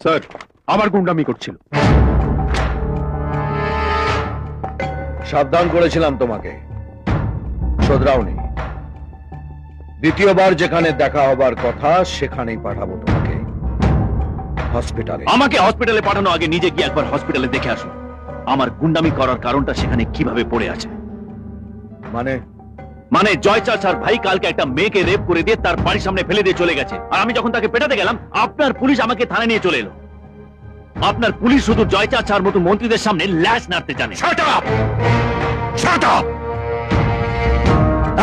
Sir আমার গুন্ডামি করছিল। সাবধান করেছিলাম তোমাকে, শোধরাওনি। দ্বিতীয়বার যেখানে দেখা হবার কথা সেখানেই পাঠাবো তোমাকে, হসপিটালে। আমাকে হসপিটালে পাঠানো আগে নিজে গিয়ে একবার হসপিটালে দেখে আসুন আমার গুন্ডামি করার কারণটা সেখানে কিভাবে পড়ে আছে। মানে জয় চাচার ভাই কালকে একটা মেয়েকে রেপ করে দিয়ে তার বাড়ির সামনে ফেলে দিয়ে চলে গেছে, আর আমি যখন তাকে পেটাতে গেলাম আপনার পুলিশ আমাকে থানায় নিয়ে চলে এলো। আপনার পুলিশ শুধু জয় চাচার মতো মন্ত্রীদের সামনে ল্যাশ নাড়তে জানে। Shut up! Shut up!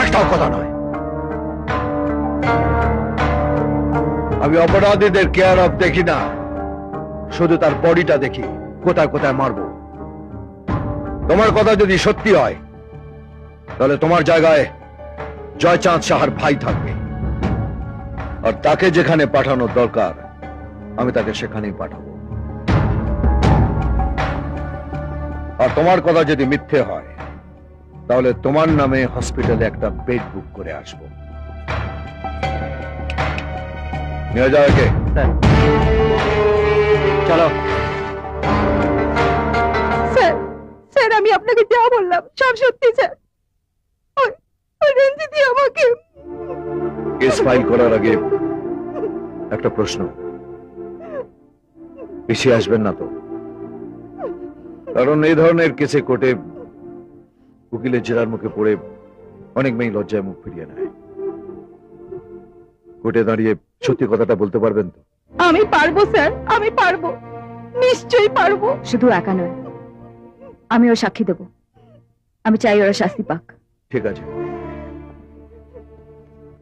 একটাও কথা নয়। আমি অপরাধীদের কেয়ার অফ দেখি না, শুধু তার বডিটা দেখি, কোথায় কোথায় মারবো। তোমার কথা যদি সত্যি হয় তাহলে তোমার জায়গায় জয়চাঁদ সাহার ভাই থাকবে, আর তাকে যেখানে পাঠানোর দরকার আমি তাকে সেখানেই পাঠাবো। আর তোমার কথা যদি মিথ্যে হয় তাহলে তোমার নামে হসপিটালে একটা বেড বুক করে আসবো। নিয়ে যাও একে। চলো। স্যার, স্যার আমি আপনাকে যা বললাম সব সত্যি স্যার। ওই রঞ্জিতই আমাকে। কেস ফাইল করার আগে একটা প্রশ্ন, পিছিয়ে আসবেন না তো? কারণ এই ধরনের কেসে কোর্টে উকিলের জেরার মুখে পড়ে অনেক মেয়ে লজ্জায় মুখ ফিরিয়ে নেয়। কোর্টে দাঁড়িয়ে সত্যি কথাটা বলতে পারবেন তো? আমি পারবো স্যার, আমি পারবো, নিশ্চয়ই পারবো। শুধু একা নয়, আমিও সাক্ষী দেব। আমি চাই ওরা শাস্তি পাক। ঠিক আছে,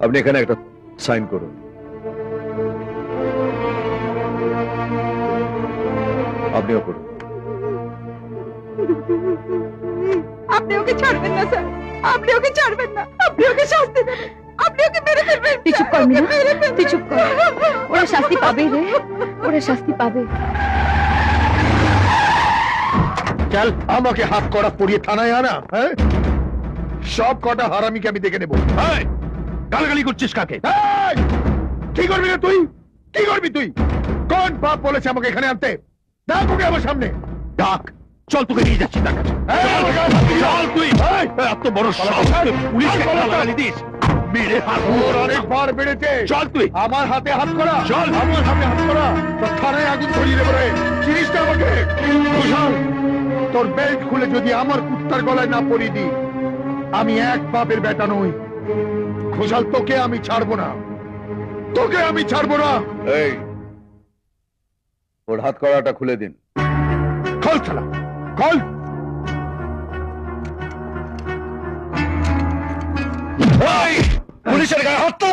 আপনি এখানে একটা সাইন করুন। আপনিও করুন। আপনি ওকে ছাড়বেন না স্যার, আপনি ওকে ছাড়বেন না, আপনি ওকে শাস্তি দেবেন, আপনি ওকে মেরে ফেলবেন। তুই চুপ কর মিনা, তুই চুপ কর। ওরা শাস্তি পাবে রে, ওরা শাস্তি পাবে। চল, আমাকে হাত করা পড়িয়ে থানায় আনা। হ্যাঁ, সব কটা হারামিকে আমি দেখে নেবো। গালাগালি করছিস কাকে? কি করবি না তুই? কি করবি তুই? কোন বাপ বলেছে আমাকে এখানে আনতে? ডাক ওকে আমার সামনে, ডাক। চল তোকে নিয়ে যাচ্ছি তার কাছে। চল তুই। এত বড় সাহস তুই পুলিশকে গালাগালি দিস? মেরে হাত অনেকবার বেড়েছে। চল তুই। আমার হাতে হাত করা, চল। আমার সামনে হাত করা, তো থানায় আগুন ধরিয়ে দেবো রে। জিনিসটা আমাকে কুশাল, তোর বেল্ট খুলে যদি আমার কুত্তার গলায় না পরিয়ে দি, আমি এক বাপের বেটা নই। খুশাল, তোকে আমি ছাড়বো না, তোকে আমি ছাড়বো না। এই, ওর হাত করাটা খুলে দিন। খোল ছালা, খোল। পুলিশের গায়ে হাত তো।